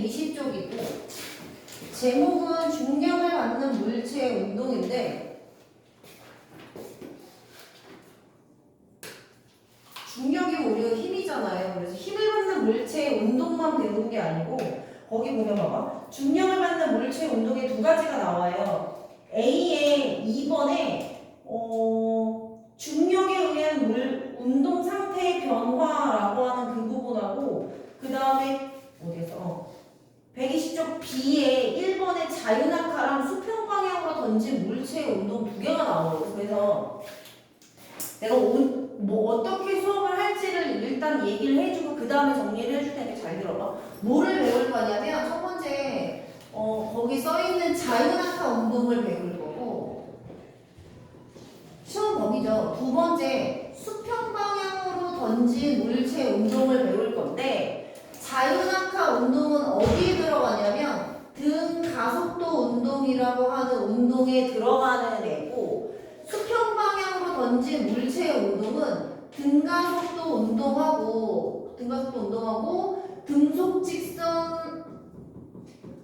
120쪽이고 제목은 중력을 받는 물체의 운동인데 중력이 우리가 힘이잖아요. 그래서 힘을 받는 물체의 운동만 배우는 게 아니고 거기 보면 봐봐. 중력을 받는 물체의 운동에 두 가지가 나와요. A의 2번에 중력에 의한 운동 상태의 변화라고 하는 그 부분하고 그 다음에 어디에서 120쪽 B에 1번에 자유낙하랑 수평 방향으로 던진 물체의 운동 두 개가 나와요. 그래서 내가 어떻게 수업을 할지를 일단 얘기를 해주고 그 다음에 정리를 해줄 테니까 잘 들어봐. 뭐를 배울 거냐면 첫 번째 거기 써있는 자유낙하 운동을 배울 거고 시험 범위죠. 두 번째 수평 방향으로 던진 물체 운동을 배울 건데 자유낙하 운동은 어디에 들어가냐면 등 가속도 운동이라고 하는 운동에 들어가는 애고 수평 방향으로 던진 물체의 운동은 등가속도 운동하고 등속 직선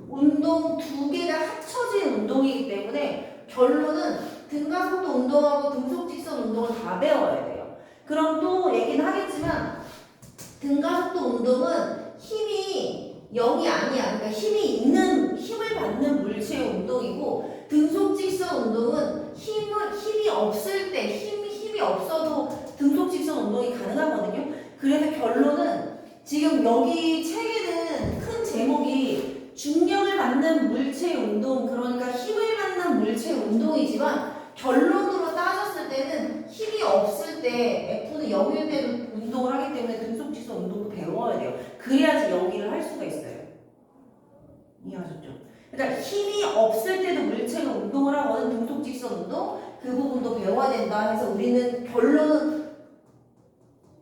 운동 두 개가 합쳐진 운동이기 때문에 결론은 등가속도 운동하고 등속 직선 운동을 다 배워야 돼요. 그럼 또 얘기는 하겠지만 등가속도 운동은 힘이 0이 아니야. 그러니까 힘을 받는 물체의 운동이고 등속 직선 운동은 힘이 없을 때 힘이 없어도 등속 직선 운동이 가능하거든요. 그래서 결론은 지금 여기 책에는 큰 제목이 중력을 받는 물체의 운동, 그러니까 힘을 받는 물체의 운동이지만 결론으로 따졌을 때는 힘이 없을 때 F는 0일 때도 운동을 하기 때문에 등속 직선 운동도 배워야 돼요. 그래야지 여기를 할 수가 있어요. 이해하셨죠? 그러니까 힘이 없을 때도 물체가 운동을 하거든. 등속 직선 운동 그 부분도 배워야 된다 해서 우리는 결론은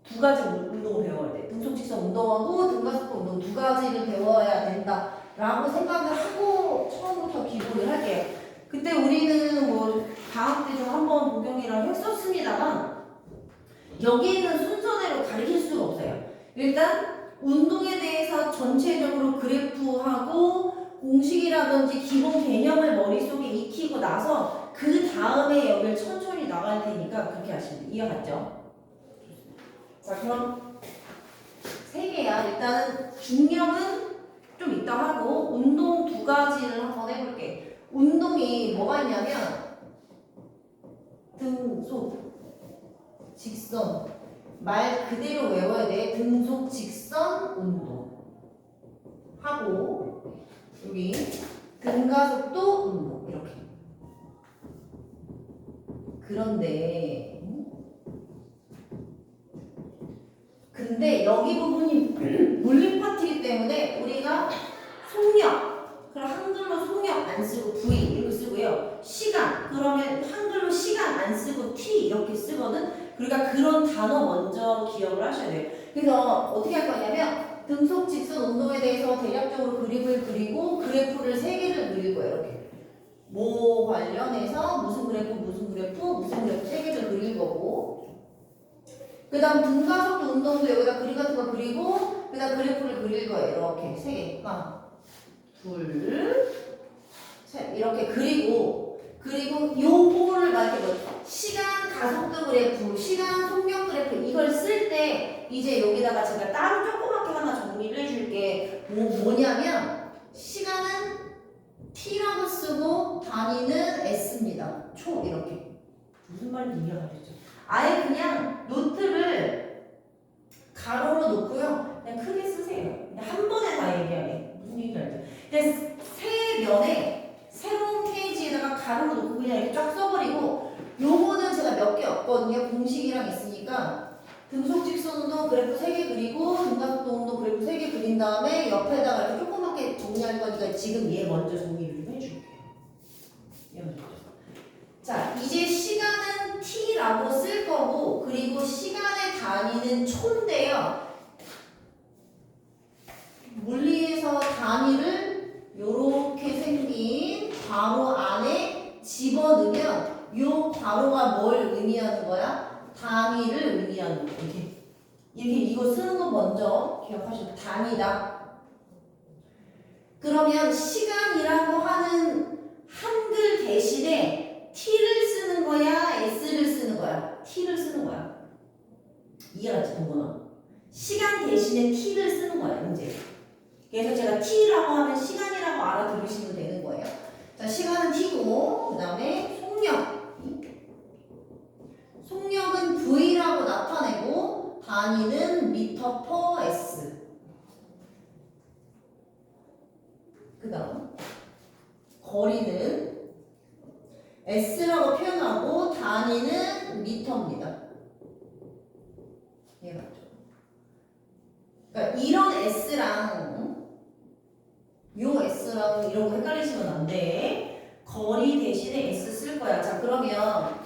두 가지 운동을 배워야 돼. 등속 직선 운동하고 등가속도 운동 두 가지를 배워야 된다라고 생각을 하고 처음부터 기본을 할게요. 그때 우리는 뭐 방학 때 좀 한번 복용이랑 했었습니다만 여기 있는 순서대로 가르칠 수가 없어요. 일단 운동에 대해서 전체적으로 그래프하고 공식이라든지 기본 개념을 머릿속에 익히고 나서 그 다음에 여기를 천천히 나갈 테니까 그렇게 하시면 돼요. 이해갔죠? 자, 그럼 세 개야. 일단은 중력은 좀 이따 하고 운동 두 가지를 한번 해볼게. 운동이 뭐가 있냐면 등속 직선 말 그대로 외워야 돼. 등속 직선 운동 하고 여기 등가속도 운동 이렇게. 그런데 근데 여기 부분이 물리 파트이기 때문에 우리가 속력, 그럼 한글로 속력 안 쓰고 V 이렇게 쓰고요. 시간, 그러면 한글로 시간 안 쓰고 T 이렇게 쓰거든. 그러니까 그런 단어 먼저 기억을 하셔야 돼요. 그래서 어떻게 할 거냐면 등속 직선 운동에 대해서 대략적으로 그림을 그리고 그래프를 3개를 그릴 거예요. 이렇게. 뭐 관련해서 무슨 그래프 3개를 그릴 거고 그 다음 등가속도 운동도 여기다 그림 같은 거 그리고 그 다음 그래프를 그릴 거예요. 이렇게 3개. 하나, 둘, 셋. 이렇게 그리고 요거를 만약에 뭐 시간 가속도 그래프, 시간 속력 그래프 이걸 쓸 때 이제 여기다가 제가 따로 조그맣게 하나 정리를 해줄게. 뭐냐면 시간은 T라고 쓰고 단위는 S입니다. 초 이렇게. 무슨 말인지 이해가 되죠? 아예 그냥 노트를 가로로 놓고요. 그냥 크게 쓰세요. 그냥 한 번에 다 얘기하게. 무슨 얘기인지 알죠? 그냥 세 면에 새로운 페이지에다가 가로로 놓고 그냥 이렇게 쫙 써버리고 요거는 제가 몇 개 없거든요. 공식이랑 있으니까 등속 직선 운동 그래프 3개 그리고 등가속도 운동 그래프 3개 그린 다음에 옆에다가 이렇게 조그맣게 정리할 거니까 지금 얘 먼저 정리를 좀 해줄게요. 자, 이제 시간은 T라고 쓸 거고 그리고 시간의 단위는 초인데요. 물리에서 단위를 요렇게 생긴 괄호 안에 집어넣으면 요 괄호가 뭘 의미하는 거야? 단위를 의미하는 거야. 이렇게 이거 쓰는 거 먼저 기억하시고 단위다. 그러면 시간이라고 하는 한글 대신에 t를 쓰는 거야, s를 쓰는 거야? t를 쓰는 거야. 이해갔지, 동건아? 시간 대신에 t를 쓰는 거야, 이제. 그래서 제가 t라고 하면 시간이라고 알아들으시면 되는 거예요. 자, 시간은 t고, 그 다음에 속력. 속력은 v라고 나타내고, 단위는 미터 퍼 s. 그 다음, 거리는 s라고 표현하고, 단위는 미터입니다. 이해 맞죠? 그러니까 이런 s랑 요 s랑 이런 거 헷갈리시면 안 돼. 거리 대신에 s 쓸 거야. 자, 그러면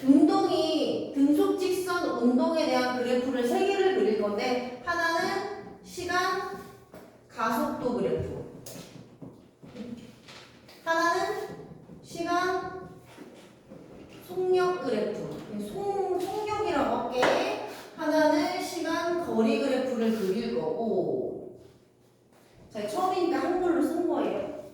운동이 등속 직선 운동에 대한 그래프를 세 개를 그릴 건데, 하나는 시간 가속도 그래프, 하나는 시간 속력 그래프, 속력이라고 할게. 하나는 시간 거리 그래프를 그릴 거고, 자, 처음이니까 한글로 쓴 거예요.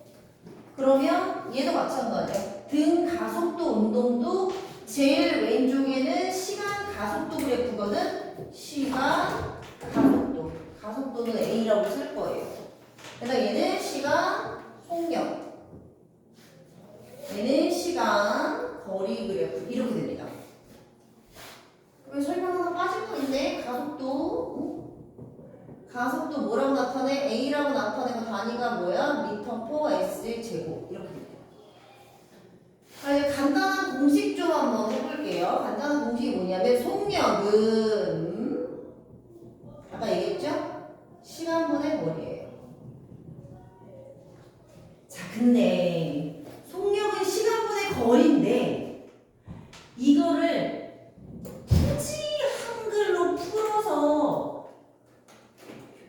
그러면 얘도 마찬가지예요. 등 가속도 운동도 제일 왼쪽에는 시간 가속도 그래프거든. 시간 가속도. 가속도는 A라고 쓸 거예요. 그래서 얘는 시간 속력. 얘는 시간 거리 그래프. 이렇게 됩니다. 왜 설명 하나 빠진 거 있네? 가속도. 가속도 뭐라고 나타내? A라고 나타내고 단위가 뭐야? 미터 퍼 S 제곱. 이렇게 됩니다. 자, 이제 간단한 공식 좀 한번 해볼게요. 간단한 공식이 뭐냐면, 속력은 아까 얘기했죠? 시간분의 거리예요. 자, 근데 속력은 시간분의 거리인데, 이거를 굳이 한글로 풀어서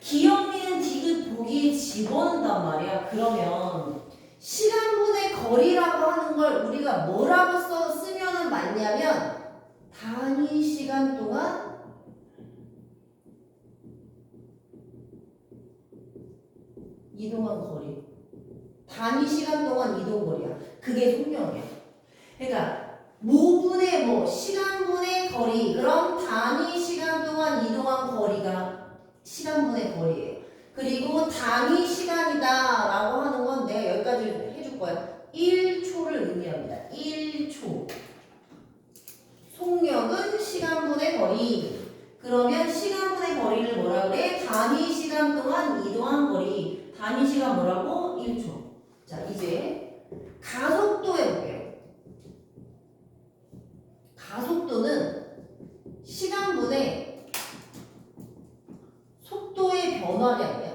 기억니은 디귿 보기에 집어넣는단 말이야. 그러면 시간분의 거리라고 하는 걸 우리가 뭐라고 쓰면은 맞냐면, 단위 시간 동안 이동한 거리. 단위 시간 동안 이동 거리야. 그게 속력이야. 그러니까 모분의 뭐 시간분의 거리, 그럼 단위 시간 동안 이동한 거리가 시간분의 거리예요. 그리고 단위 시간이다 라고 하는 건 내가 여기까지 해줄 거야. 1초를 의미합니다. 1초. 속력은 시간분의 거리. 그러면 시간분의 거리를 뭐라 그래? 단위 시간 동안 이동한 거리. 단위 시간 뭐라고? 1초. 자, 이제 가속도 해볼게요. 가속도는 시간분의 속도의 변화량이야.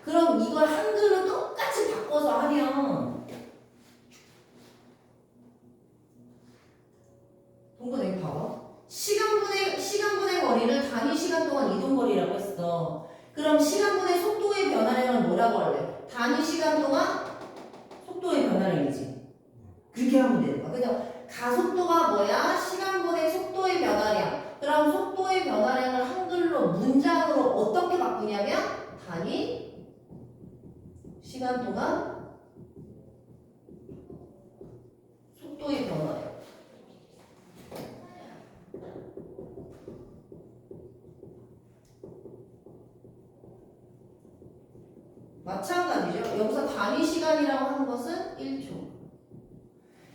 그럼 이걸 한글로 똑같이 바꿔서 하면, 동건 여기 봐봐. 시간분의 거리를 단위 시간 동안 이동 거리라고 했어. 그럼 시간분의 속도의 변화량을 뭐라고 할래? 단위 시간 동안 속도의 변화량이지. 그렇게 하면 되는 거야. 그죠? 가속도가 뭐야? 시간분의 속도의 변화량. 그럼 속도의 변화량을 한글로 문장으로 어떻게 바꾸냐면, 단위 시간 동안 속도의 변화량. 마찬가지죠. 여기서 단위 시간이라고 하는 것은 1초.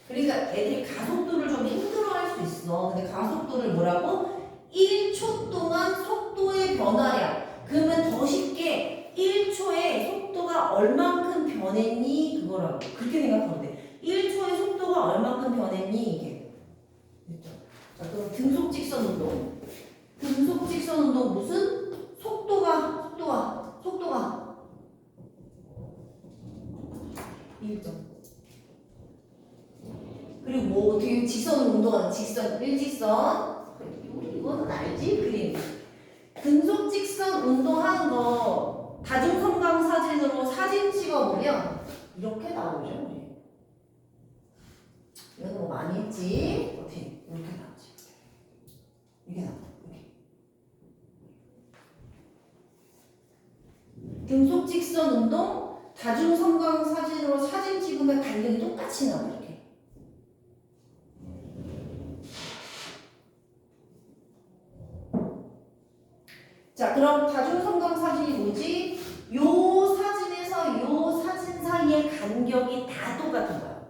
그러니까 애들이 가속도를 좀 힘들어할 수 있어. 근데 가속도를 뭐라고? 1초 동안 속도의 변화량. 그러면 더 쉽게 1초에 속도가 얼만큼 변했니? 그거라고. 그렇게 생각하면 돼. 1초에 속도가 얼만큼 변했니? 이게. 됐죠? 자, 그럼 등속 직선 운동. 등속 직선 운동 무슨? 속도가 1점. 그리고 뭐 어떻게 직선을 운동하는 직선, 일직선. 이거는 알지? 그림. 등속 직선 운동하는 거 다중성강 사진으로 사진 찍어보면 이렇게 나오죠. 우리. 이거는 뭐 많이 했지? 어떻게 이렇게 나오지? 이렇게 나와. 이렇게. 등속 직선 운동 다중성광 사진으로 사진 찍으면 간격이 똑같이 나와 이렇게. 자, 그럼 다중성광 사진이 뭐지? 요 사진에서 요 사진 사이의 간격이 다 똑같은 거야.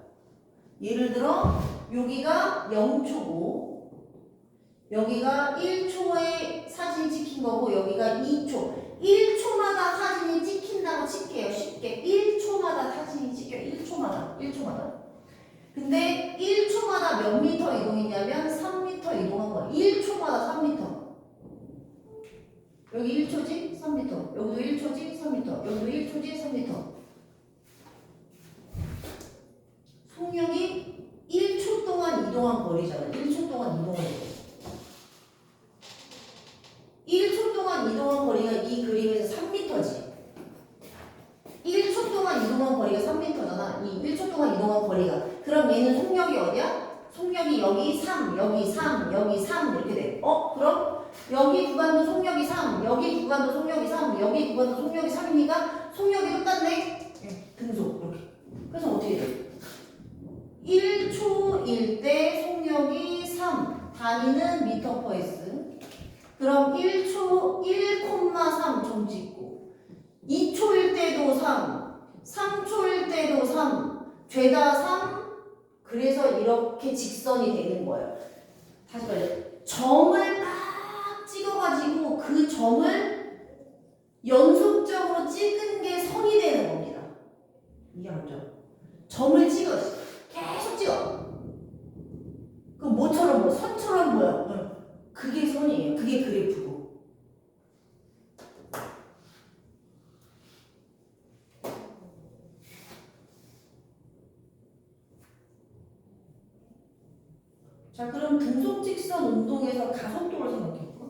예를 들어 여기가 0초고 여기가 1초에 사진이 찍힌 거고 여기가 2초. 1초마다 사진이 찍힌다고 칠게요. 쉽게 1초마다 사진이 찍혀요. 1초마다. 근데 1초마다 몇 미터 이동했냐면 3미터 이동한 거야. 1초마다 3미터. 여기 1초지? 3미터. 여기도 1초지? 3미터. 여기도 1초지? 3미터. 속력이 1초 동안 이동한 거리잖아. 1초 동안 이동한 거리. 1초 동안 이동한 거리가 이 그림에서 3m지. 1초 동안 이동한 거리가 3m잖아. 이 1초 동안 이동한 거리가. 그럼 얘는 속력이 어디야? 속력이 여기 3, 여기 3, 여기 3 이렇게 돼. 그럼 여기 구간도 속력이 3, 여기 구간도 속력이 3, 여기 구간도 속력이 3이니까 속력이 똑같네? 등속 이렇게. 그래서 어떻게 돼? 1초일 때 속력이 3, 단위는 미터 퍼 s. 그럼 1초 1,3 점 찍고 2초일 때도 3, 3초일 때도 3, 죄다 3. 그래서 이렇게 직선이 되는 거예요. 다시 말해 점을 딱 찍어가지고 그 점을 연속적으로 찍은 게 선이 되는 겁니다. 이게 뭐죠? 점을 찍어 계속 찍어. 그럼 뭐처럼 보여? 선처럼 보여. 그게 선이에요. 그게 그래프고. 자, 그럼 등속 직선 운동에서 가속도를 생각해볼까?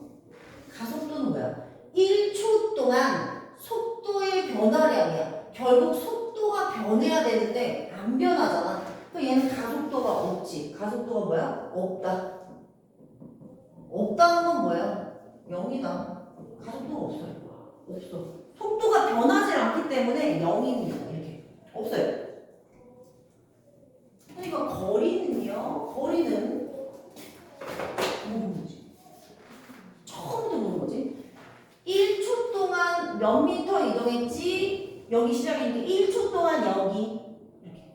가속도는 뭐야? 1초 동안 속도의 변화량이야. 결국 속도가 변해야 되는데 안 변하잖아. 그럼 얘는 가속도가 없지. 가속도가 뭐야? 없다. 없다는 건 뭐야? 0이다. 가속도가 없어요. 없어. 속도가 변하지 않기 때문에 0입니다. 이렇게. 없어요. 그러니까 거리는요. 거리는 뭐지? 처음 듣는 거지. 1초 동안 몇 미터 이동했지? 여기 시작이니까 1초 동안 여기. 이렇게.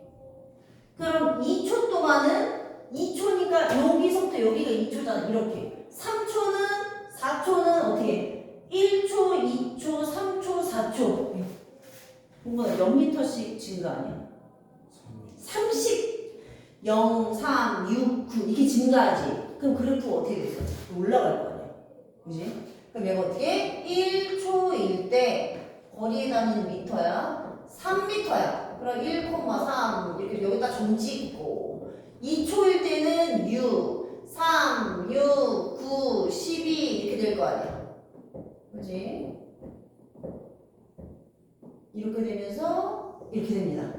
그럼 2초 동안은 2초니까 여기서부터 여기가 2초잖아. 이렇게. 3초는 4초는 어떻게? 1초, 2초, 3초, 4초. 뭔가 몇 미터씩 증가 아니야? 30, 0, 3, 6, 9 이렇게 증가하지. 그럼 그래프가 어떻게 됐어? 올라갈 거 아니야. 그지? 그럼 얘가 어떻게? 1초일 때 거리에 다니는 미터야. 3미터야. 그럼 1,3 이렇게 여기다 점 찍고 2초일 때는 6 3, 6, 9, 12 이렇게 될 거 아니야. 그지? 이렇게 되면서 이렇게 됩니다.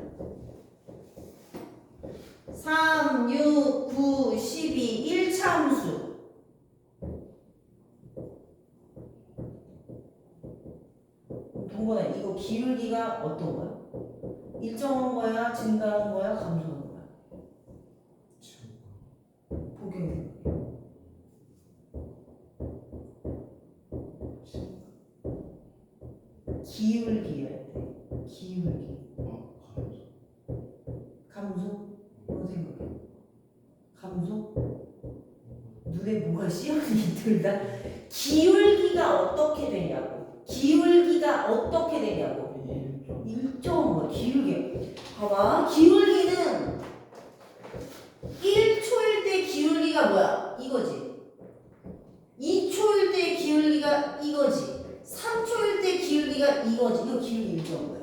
3, 6, 9, 12 1차 함수. 동건아 이거 기울기가 어떤 거야? 일정한 거야? 증가한 거야? 감소한 거야? 보기 기울기여야 돼. 기울기. 감소? 뭐로 생각해? 감소? 눈에 뭐가 씌어니 둘 다? 기울기가 어떻게 되냐고. 기울기가 어떻게 되냐고. 일정한 거야. 기울기. 봐봐. 기울기는 1초일 때 기울기가 뭐야? 이거지. 2초일 때 기울기가 이거지. 3초일 때 기울기가 이거지. 이거 기울기 일정한 거야.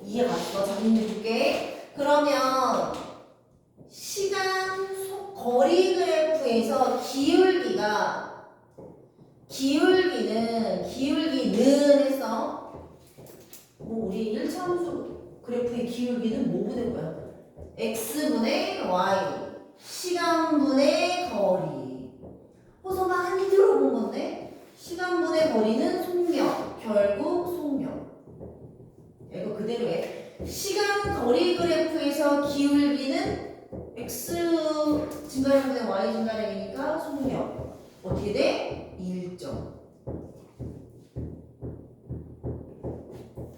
이해 갔어? 자, 문제 줄게. 그러면 시간 거리 그래프에서 기울기는 했어. 뭐 우리 1차 함수 그래프의 기울기는 뭐 분의 거야? x분의 y 시간분의 거리. 어서 많이 들어본 건데 시간분의 거리는 속력. 결국 속력. 그대로 해. 시간 거리 그래프에서 기울기는 x 증가량분의 y 증가량이니까 속력 어떻게 돼? 일정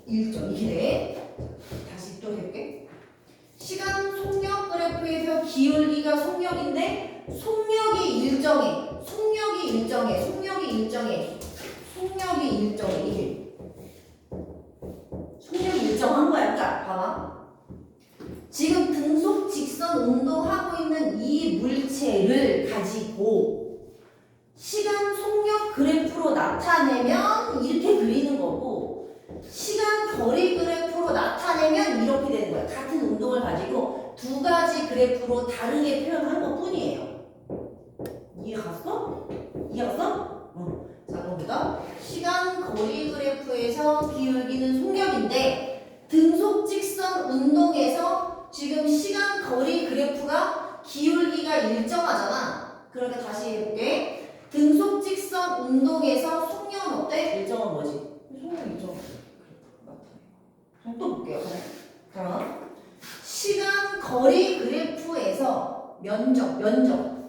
이렇게 돼. 다시 또 해볼게. 시간 속력 그래프에서 기울기가 속력인데 속력이 일정해. 이게 속력이 일정한 거야. 그러니까 봐봐. 지금 등속 직선 운동하고 있는 이 물체를 가지고 시간 속력 그래프로 나타내면 이렇게 그리는 거고 시간 거리 그래프로 나타내면 이렇게 되는 거야. 같은 운동을 가지고 두 가지 그래프로 다르게 표현한 것 뿐이에요. 이해갔어? 자, 그럼 보다 시간 거리 그래프에서 기울기는 속력인데 등속 직선 운동에서 지금 시간 거리 그래프가 기울기가 일정하잖아. 그러니까 다시 해볼게. 등속 직선 운동에서 속력은 어때? 일정한 거지. 속력 일정. 또 볼게요. 그럼 시간 거리 그래프에서 면적 뭐지?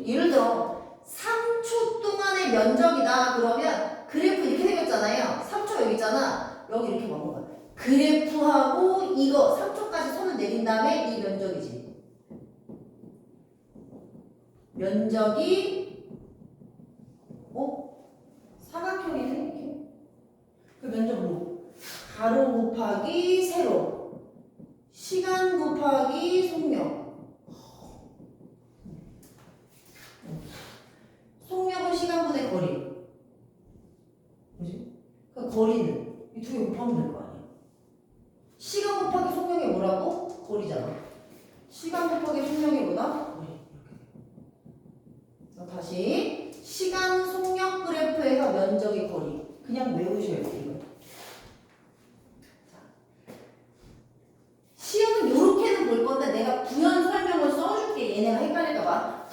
예를 들어 3초 동안의 면적이다 그러면 그래프 이렇게 생겼잖아요. 3초 여기 있잖아. 여기 이렇게 먹는 거야. 그래프하고 이거 3초까지 선을 내린 다음에 이 면적이지. 면적이 사각형이네 이렇게. 그 면적 뭐? 가로 곱하기 세로 시간 곱하기 속력. 속력은 시간분의 거리. 뭐지? 그 거리는 이 두 개 곱하면 될 거 아니야. 시간 곱하기 속력이 뭐라고? 거리잖아. 시간 곱하기 속력이 뭐다? 거리. 이렇게. 다시 시간 속력 그래프에서 면적이 거리. 그냥 외우셔야 돼 이거. 시험은 이렇게는 볼 건데 내가 부연 설명을 써줄게. 얘네가 헷갈릴까봐.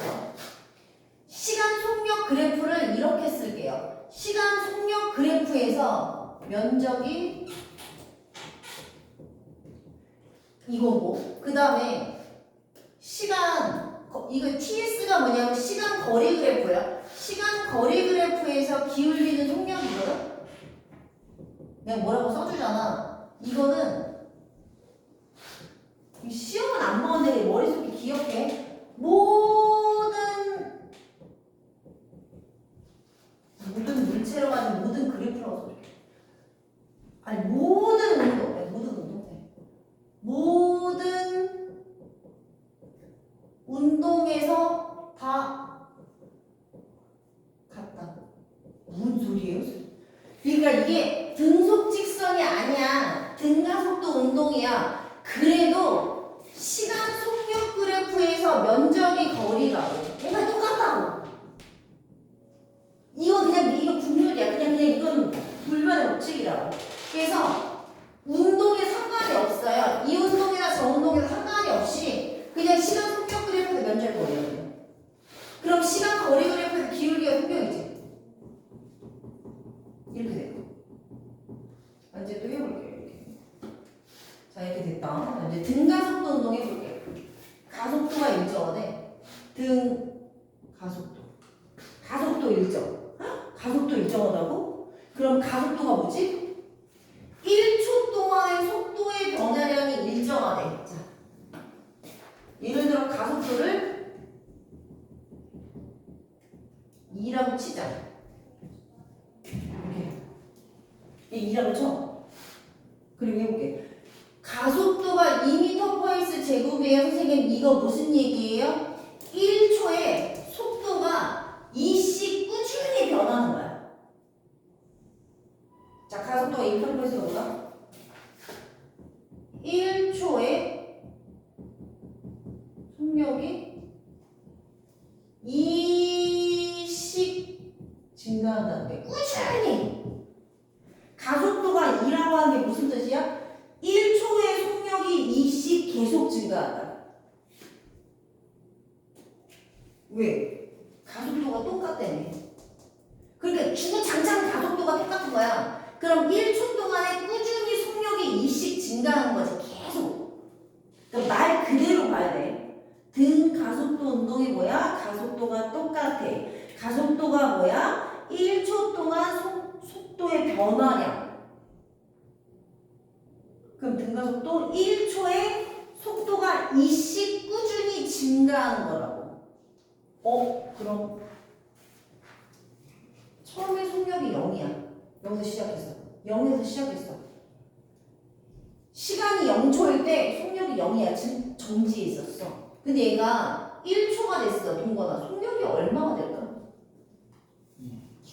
시간 속력 그래프를 이렇게 쓸게요. 시간 속력 그래프에서 면적이 이거고 그 다음에 시간 이거 TS가 뭐냐면 시간 거리 그래프야. 시간 거리 그래프에서 기울기는 속력이거든. 내가 뭐라고 써주잖아. 이거는 시험은 안 보는데 머릿속에 기억해. 모든 물체로 가진 모든 그래프라고 써줄게. 아니 모든 운동에서 다 같다. 무슨 소리예요? 그러니까 이게 등속 직선이 아니야. 등가속도 운동이야. 그래도 시간 속력 그래프에서 면적이 거리라고. 얘가 똑같다고. 이거 그냥 이거 국룰이야. 그냥 이건 불변의 법칙이라고. 그래서 운동에 상관이 없어요. 이 운동이나 저 운동이나 상관이 없이 그냥 시간 속력 그래프에서 면적이 거리거든요. 그럼 시간 거리 그래프에서 기울기가 속력이지. 이렇게 돼요. 이제 또 해볼게요. 이렇게. 자 이렇게 됐다. 이제 등가속도 운동 해볼게요. 가속도가 일정하네. 가속도 일정. 가속도 일정하다고? 그럼 가속도가 뭐지? 1초 동안의 속도의 변화량이 일정하대. 자, 예를 들어 가속도를 2라고 치자. 이렇게 2라고 쳐. 그리고 해볼게. 가속도가 2m/s 제곱이에요. 선생님 이거 무슨 얘기예요? 1초에 속도가 2씩 꾸준히 변하는 거야. 자, 가속도가 2m/s가 뭐다? 1초에 속력이 2씩 증가한다는 게 꾸준히. 가속도가 2라고 하는 게 무슨 뜻이야? 1초에 속력이 2씩 계속 증가한다. 왜? 가속도가 똑같다며. 그러니까 주구장창 가속도가 똑같은 거야. 그럼 1초 동안에 꾸준히 속력이 운동이 뭐야? 가속도가 똑같아. 가속도가 뭐야? 1초 동안 속도의 변화량. 그럼 등가속도 1초에 속도가 2씩 꾸준히 증가하는 거라고. 그럼 처음에 속력이 0이야. 여기서 시작했어. 0에서 시작했어. 시간이 0초일 때 속력이 0이야. 지금 정지해 있었어. 근데 얘가 1초가 됐어. 동거나 속력이 얼마가 될까?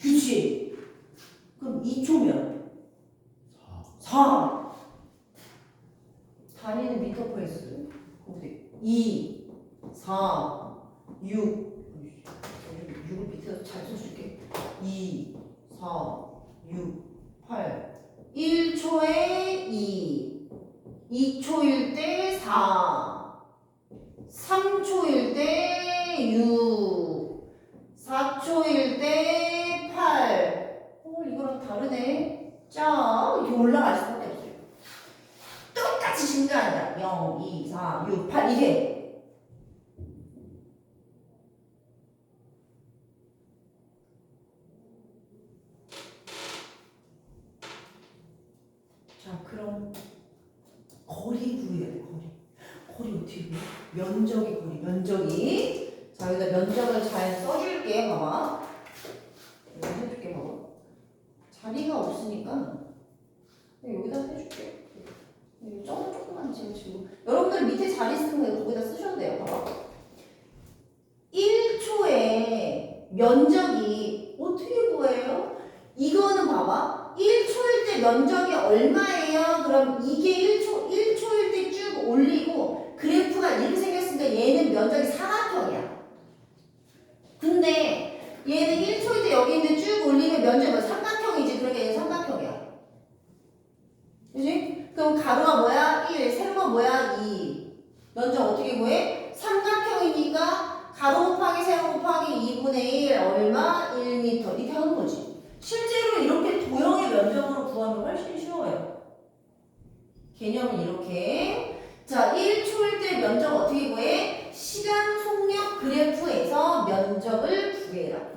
그치? 그럼 2초면 4. 다니는 미터 페이스. 2, 4, 6. 6을 밑에서 잘 써줄게. 2, 4, 6, 8. 1초에 2. 2초일 때 4. 3초일 때 6. 4초일 때 8. 이거랑 다르네. 자, 이렇게 올라갈 수밖에 없어요. 똑같이 증가한다. 0, 2, 4, 6, 8. 이게. 자, 그럼 거리 구해야 돼. 거리 어떻게 구해? 면적의 거리. 면적이. 자, 여기다 면적을 잘 써줄게. 봐봐. 여기 해줄게. 봐봐. 자리가 없으니까 여기다 해줄게. 조금만 지금. 여러분들 밑에 자리 쓰면 거기다 쓰셔도 돼요. 봐봐. 1초에 면적이 어떻게 구해요? 이거는 봐봐. 1초일 때 면적이 얼마예요? 그럼 이게 1초일 때 쭉 올리고 그래프가 이렇게 생겼으니까 얘는 면적이 사각형이야. 근데 얘는 1초일 때 여기 있는데 쭉 올리면 면적이 삼각형이지. 그러니까 얘는 삼각형이야. 그치? 그럼 가로가 뭐야? 1, 세로가 뭐야? 2. 면적 어떻게 구해? 삼각형이니까 가로 곱하기 세로 곱하기 2분의 1 얼마? 1m. 이렇게 하는 거지. 실제로 이렇게 도형의 면적으로 구하면 훨씬 쉬워요. 개념은 이렇게. 자, 1초일 때 면적 어떻게 구해? 시간 속력 그래프에서 면적을 구해라.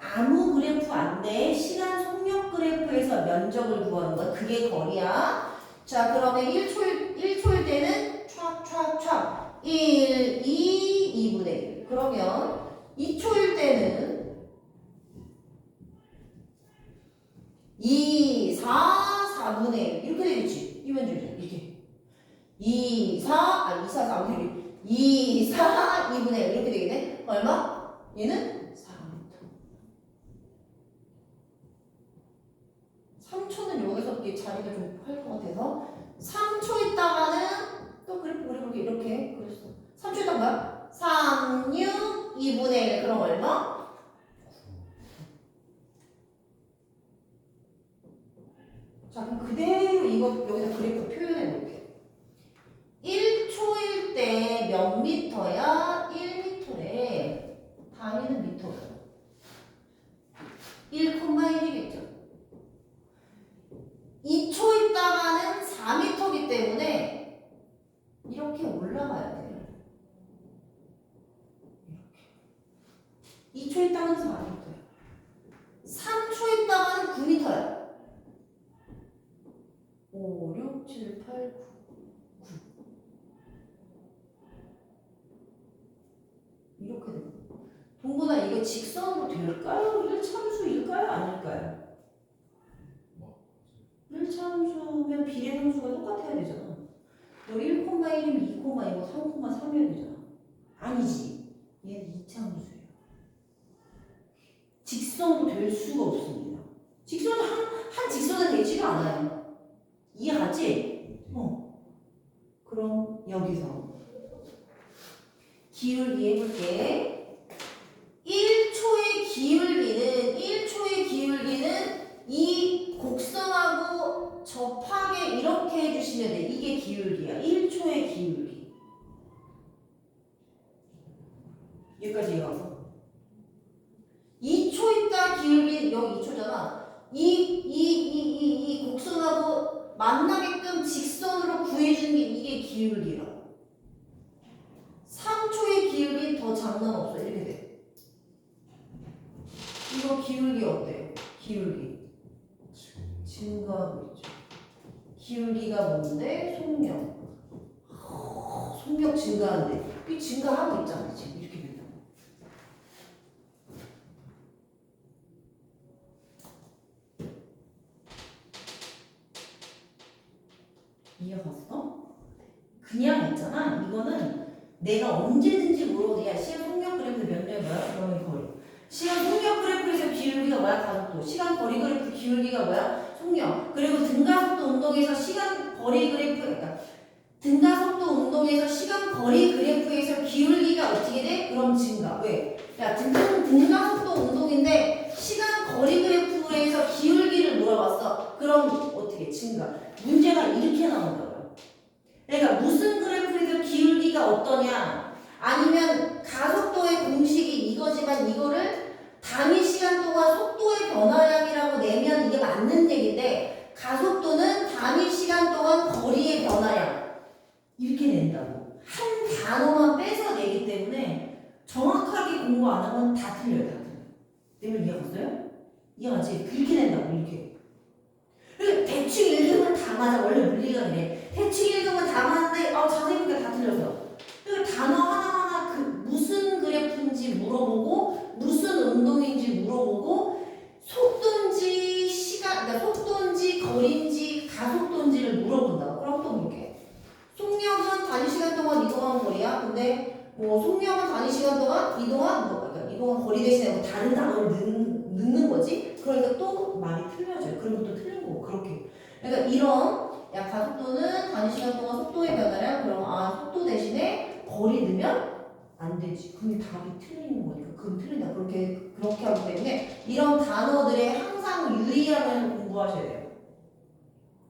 아무 그래프 안 돼. 시간 속력 그래프에서 면적을 구하는 거. 그게 거리야. 자, 그러면 1초일 때는 촥촥촥 1, 2, 2분의 1. 그러면 2초일 때는 2, 4, 4분의 1. 이렇게 되겠지. 이 면적이죠. 이렇게. 2, 4, 4분의 1. 2, 4, 2분의 1. 이렇게 되겠네. 얼마? 얘는 3초는 여기서 자리가 좀 할 것 같아서 3초 있다가는 또 그래프 이렇게 그랬어. 3초 있다가 뭐야? 3, 6, 2분의 1. 그럼 얼마? 자, 그럼 그대로 이거 여기다 그래프 표현해 놓을게. 1초일 때 몇 미터야? 1미터래. 다니는 미터야. 1,1이겠죠. 2초 있다가는 4m이기 때문에 이렇게 올라가야 돼요. 이렇게. 2초 있다가는 4m야. 3초 있다가는 9m야. 5, 6, 7, 8, 9. 이렇게 돼요. 동근아, 이거 직선으로 될까요? 1참수일까요? 아닐까요? 1참수면 비례함수가 똑같아야 되잖아. 너 1,1이면 2,2고 3,3이어야 되잖아. 아니지. 얘는 2참수예요. 직선도 될 수가 없습니다. 직선은 한 직선은 되지가 않아요. 이해갔지? 그럼 여기서 기울기 해볼게. 1초의 기울기는 이 곡선하고 접하게 이렇게 해주시면 돼. 이게 기울기야. 1초의 기울기. 여기까지 이해가서 2초 있다 기울기 여기 2초잖아. 이 곡선하고 만나게끔 직선으로 구해주는 게 이게 기울기라고. 3초의 기울기 기울기가 뭔데? 속력. 속력 증가하는데 이 증가하고 있잖아 지금 이렇게 된다고. 이해갔어? 그냥 있잖아. 이거는 내가 언제든지 물어도 야 시간 속력 그래프 몇 년 뭐야? 그러면 거리. 시간 속력 그래프에서 기울기가 뭐야? 가속도. 시간 거리 그래프 기울기가 뭐야? 속력. 그리고 등가속도 운동에서 시간 거리 그래프 그러니까 등가속도 운동에서 시간 거리 그래프에서 기울기가 어떻게 돼? 그럼 증가. 왜? 야 등가속도 운동인데 시간 거리 그래프에서 기울기를 물어봤어. 그럼 어떻게 증가? 문제가 이렇게 나온다고요. 그러니까 무슨 그래프에서 기울기가 어떠냐? 아니면 가속도의 공식이 이거지만 이거를 단위 시간 동안 속도의 변화량이라고 내면 이게 맞는 얘기인데 가속도는 단위 시간 동안 거리의 변화량 이렇게 낸다고. 한 단어만 빼서 내기 때문에 정확하게 공부 안 하면 다 틀려요. 다 틀려요. 내말 이해갔어요? 이해가지? 그렇게 낸다고 이렇게. 그러니까 대충 읽으면 다 맞아. 원래 물리가 그래. 대충 읽으면 다 맞는데 자세히 보니까 다 틀려서. 그러니까 단어 하나하나 그 무슨 그래프인지 물어보고 무슨 운동인지 물어보고 속도인지 시간, 그러니까 속도인지 거리인지 가속도인지를 물어본다고. 그럼 또 볼게. 속력은 단위 시간 동안 이동한 거리야. 근데 뭐 속력은 단위 시간 동안 이동한 그러니까 이동한 거리 대신에 뭐 다른 단어를 넣는 거지. 그러니까 또 말이 틀려져요. 그러면 또 틀린 거고 그렇게. 그러니까 이런 야 가속도는 단위 시간 동안 속도의 변화량 그럼 속도 대신에 거리 넣으면 안 되지. 그게 답이 틀리는 거니까 그건 틀린다. 그렇게 하기 때문에 이런 단어들에 항상 유의하면서 공부하셔야 돼요.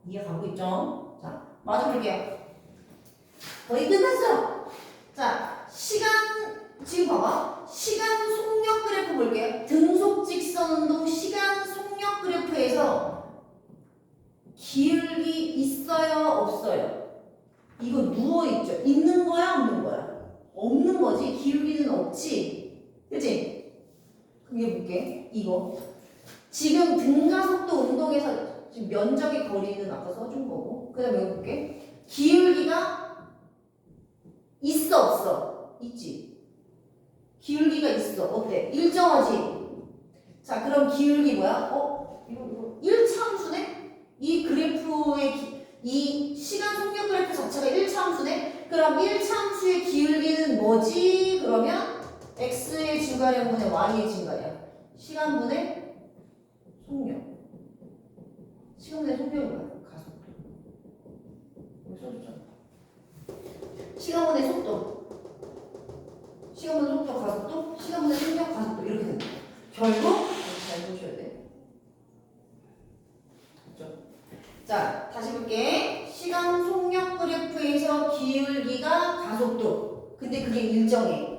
이해 가고 있죠? 자 마저 볼게요. 거의 끝났어. 자, 시간 지금 봐봐. 시간 속력 그래프 볼게요. 등속 직선 운동 시간 속력 그래프에서 기울기 있어요, 없어요? 이거 누워 있죠. 있는 거야, 없는 거야? 없는 거지. 기울기는 없지. 그치? 그게 볼게. 이거. 지금 등가속도 운동에서 지금 면적의 거리는 아까 써준 거고. 그 다음에 이거 볼게. 기울기가 있어 없어? 있지. 기울기가 있어. 어때? 일정하지? 자 그럼 기울기 뭐야? 이거 1차 함수네? 이 그래프의 이 시간 속력 그래프 자체가 1차 함수네? 그럼 1차 함수의 기울기는 뭐지? 그러면 x의 증가량분의 y의 증가량. 시간분의 속력. 시간분의 속력이 뭐야? 가속도. 여기 써줬잖아. 시간분의 속도, 시간분의 속도, 가속도, 시간분의 속력, 가속도 이렇게 된다. 결국 잘 보셔야 돼. 그렇죠? 자, 다시 볼게. 시간 속력 그래프에서 기울기가 가속도. 근데 그게 일정해.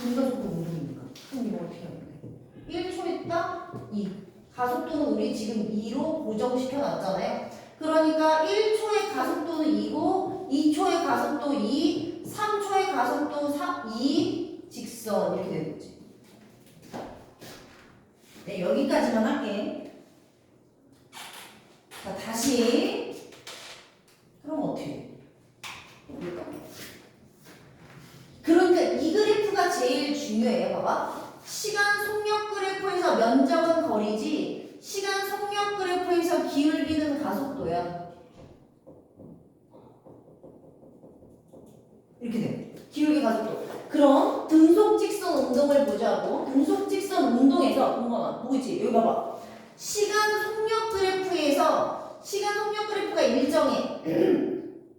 등가속도 운동이니까. 그럼 이거 어떻게 하면 돼? 1초 있다? 2. 가속도는 우리 지금 2로 고정시켜 놨잖아요. 그러니까 1초의 가속도는 2고 2초의 가속도 2, 3초의 가속도 2 직선 이렇게 되는 거지. 네, 여기까지만 할게. 자, 다시 그럼 어떻게 돼? 그러니까 이 그래프가 제일 중요해요. 봐봐. 시간 속력 그래프에서 면적은 거리지 시간 속력 그래프에서 기울기는 가속도야. 이렇게 돼. 기울기 가속도. 그럼 등속 직선 운동을 보자고. 등속 직선 운동에서 동건아 보이지? 여기 봐봐. 시간 속력 그래프에서 시간 속력 그래프가 일정해.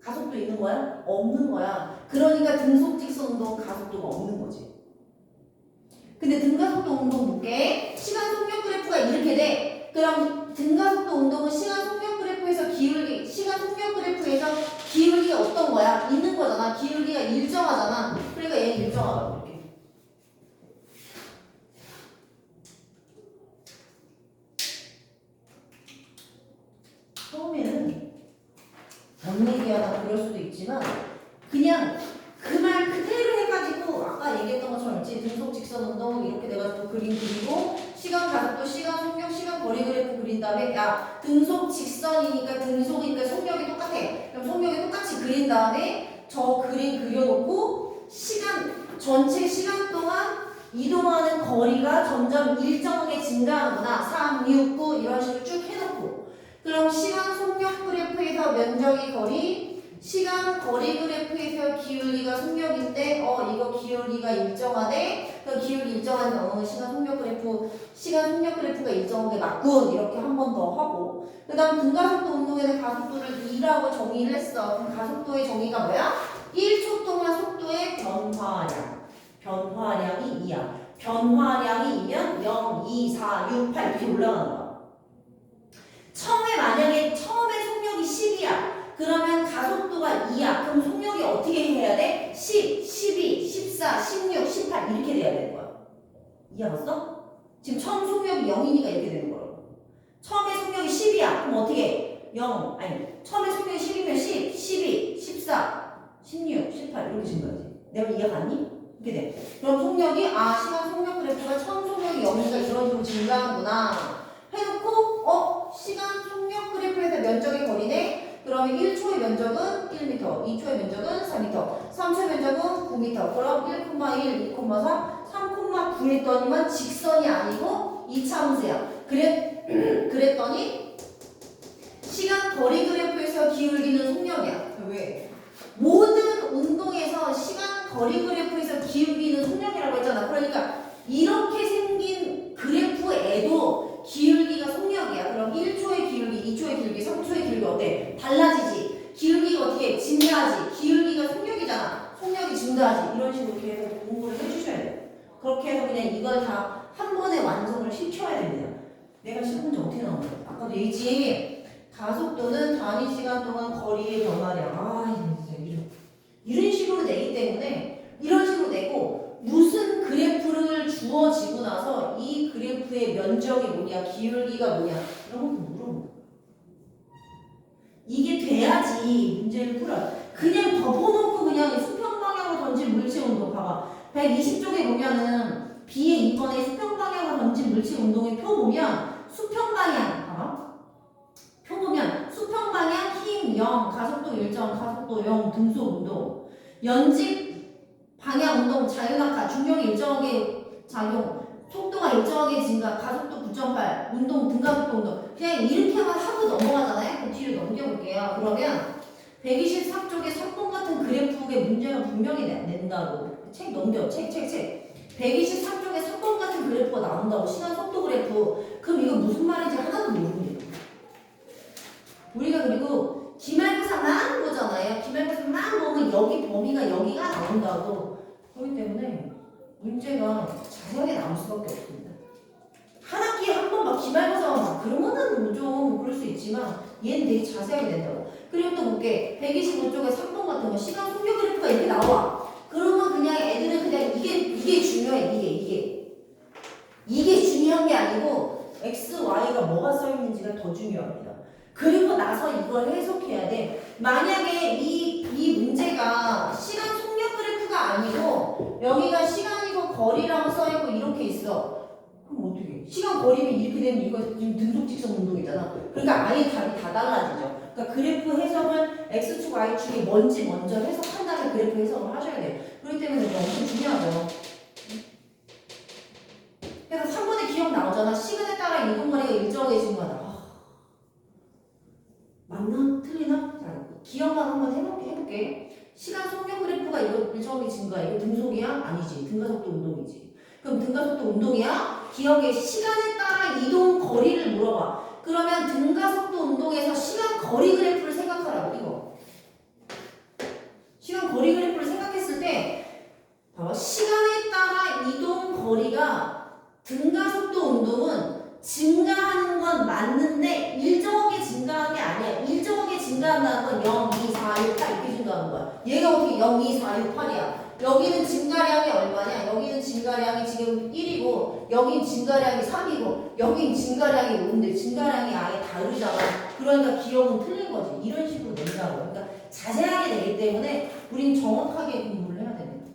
가속도 있는 거야? 없는 거야. 그러니까 등속 직선 운동 가속도가 없는 거지. 근데 등가속도 운동 볼게. 시간 속력 그래프가 이렇게 돼. 그럼 등가속도 운동은 시간 속력 그래프에서 기울기, 시간 속력 그래프에서 기울기가 어떤 거야? 있는 거잖아. 기울기가 일정하잖아. 그러니까 얘는 일정하다고 이렇게. 처음에는 뭔 얘기하다 그럴 수도 있지만 그냥 그 말 그대로 해가지고 아까 얘기했던 것처럼 있지 등속 직선 운동 이렇게 내가 또 그림 그리고 시간 가속도, 시간 속력, 시간 거리 그래프 그린 다음에 야 등속 직선이니까 등속이니까 속력이 똑같아. 그럼 속력이 똑같이 그린 다음에 저 그림 그려놓고 시간 전체 시간 동안 이동하는 거리가 점점 일정하게 증가하는구나. 3, 6, 9 이런 식으로 쭉 해놓고 그럼 시간 속력 그래프에서 면적이 거리 시간 거리 그래프에서 기울기가 속력인데 이거 기울기가 일정하대. 그 기울기 일정한 시간 속력 그래프가 일정하게 맞군. 이렇게 한 번 더 하고 그 다음 등가속도 운동에는 가속도를 2라고 정의를 했어. 그럼 가속도의 정의가 뭐야? 1초 동안 속도의 변화량이 2야. 변화량이 2면 0, 2, 4, 6, 8 이렇게 올라가는 거야. 만약에 처음에 속력이 10이야. 그러면 가속도가 2야. 그럼 속력이 어떻게 해야 돼? 10, 12, 14, 16, 18 이렇게 돼야 되는 거야. 이해 갔어? 지금 처음 속력이 0이니까 이렇게 되는 거야. 처음에 속력이 10이야. 그럼 어떻게 해? 0, 처음에 속력이 10이면 10, 12, 14, 16, 18 이렇게 진 거지. 내가 이해 갔니? 이렇게 돼. 그럼 속력이 시간 속력 그래프가 처음 속력이 0이니까 이런 식으로 증가하는구나. 해놓고 시간 속력 그래프에서 면적이 거리네. 그러면 1초의 면적은 1m, 2초의 면적은 4m, 3초의 면적은 9m. 그럼 1,1, 2,4, 3,9 했더니만 직선이 아니고 이차함수야. 그랬더니 시간 거리 그래프에서 기울기는 속력이야. 왜? 모든 운동에서 시간 거리 그래프에서 기울기는 속력이라고 했잖아. 그러니까 이렇게 생긴 그래프에도 기울기가 속력이야. 그럼 1초의 기울기, 2초의 기울기, 3초의 기울기 어때? 달라지지. 기울기가 어떻게 증가하지? 기울기가 속력이잖아. 속력이 증가하지. 이런 식으로 계속 공부를 해주셔야 돼. 그렇게 해서 그냥 이걸 다 한 번에 완성을 시켜야 됩니다. 내가 시험 문제 어떻게 나온 거야? 아까도 얘기했지. 가속도는 단위 시간 동안 거리의 변화량. 이런 식으로 내기 때문에 이런 식으로 내고 무슨 그래프를 주어지고 나서 이 그래프의 면적이 뭐냐, 기울기가 뭐냐 이런 것도 물어보고 이게 돼야지 문제를 풀어. 그냥 덮어놓고 그냥 수평 방향으로 던진 물체 운동 봐봐. 120쪽에 보면은 B의 2번에 수평 방향으로 던진 물체 운동의 표 보면 수평 방향 봐봐. 표 보면 수평 방향 힘 0, 가속도 일정, 가속도 0, 등속 운동, 연직 방향 운동, 자유낙하, 중력이 일정하게 작용, 속도가 일정하게 증가, 가속도 9.8, 운동, 등가속도 운동. 그냥 이렇게만 하고 넘어가잖아요. 그 뒤로 넘겨볼게요. 그러면 123쪽에 3번 같은 그래프의 문제가 분명히 낸다고. 책 넘겨. 책. 123쪽에 3번 같은 그래프가 나온다고. 시간 속도 그래프. 그럼 이거 무슨 말인지 하나도 모르겠어요. 우리가 그리고 기말고사만 보잖아요. 기말고사만 보면 여기 범위가 여기가 나온다고. 그렇기 때문에 문제가 자세하게 나올 수밖에 없습니다. 한 학기에 한 번 막 기말고사만 막 그러면은 좀 그럴 수 있지만 얘는 되게 자세하게 된다고. 그리고 또 볼게. 125쪽에 3번 같은 거 시간 속력 그래프가 이렇게 나와. 그러면 그냥 애들은 그냥 이게 중요해. 이게 중요한 게 아니고 X, Y가 뭐가 써 있는지가 더 중요합니다. 그리고 나서 이걸 해석해야 돼. 만약에 이 문제가 시간 속력 그래프가 아니고 여기가 시간이고 거리라고 써있고 이렇게 있어. 그럼 어떻게? 시간 거리면 이렇게 되면 이거 지금 등속직선 운동이잖아. 그러니까 아예 답이 다 달라지죠. 그러니까 그래프 해석을 X축, Y축이 뭔지 먼저 해석한 다음에 그래프 해석을 하셔야 돼. 그렇기 때문에 이거 엄청 중요하죠. 그래서 3번에 기억 나오잖아. 시간에 따라 이동거리가 일정하게 증가하다. 맞나? 틀리나? 자, 기억만 한번 해볼게. 시간 속력 그래프가 이거 일정하게 증가해. 이거 등속이야? 아니지. 등가속도 운동이지. 그럼 등가속도 운동이야? 기억에 시간에 따라 이동 거리를 물어봐. 그러면 등가속도 운동에서 시간 거리 그래프를 생각하라고. 이거. 시간 거리 그래프를 생각했을 때 봐봐. 시간에 따라 이동 거리가 등가속도 운동은 증가하는 건 맞는데 일정하게 증가하는 게 아니야. 일정하게 증가한다는 건 0, 2, 4, 6, 8 이렇게 증가하는 거야. 얘가 어떻게 0, 2, 4, 6, 8이야. 여기는 증가량이 얼마냐? 여기는 증가량이 지금 1이고 여긴 증가량이 3이고 여긴 증가량이 5인데 증가량이 아예 다르잖아. 그러니까 기억은 틀린 거지. 이런 식으로 낸다고. 그러니까 자세하게 내기 때문에 우린 정확하게 공부를 해야 됩니다.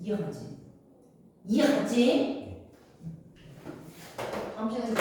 이해가지? 이해갔지? 다음 시간에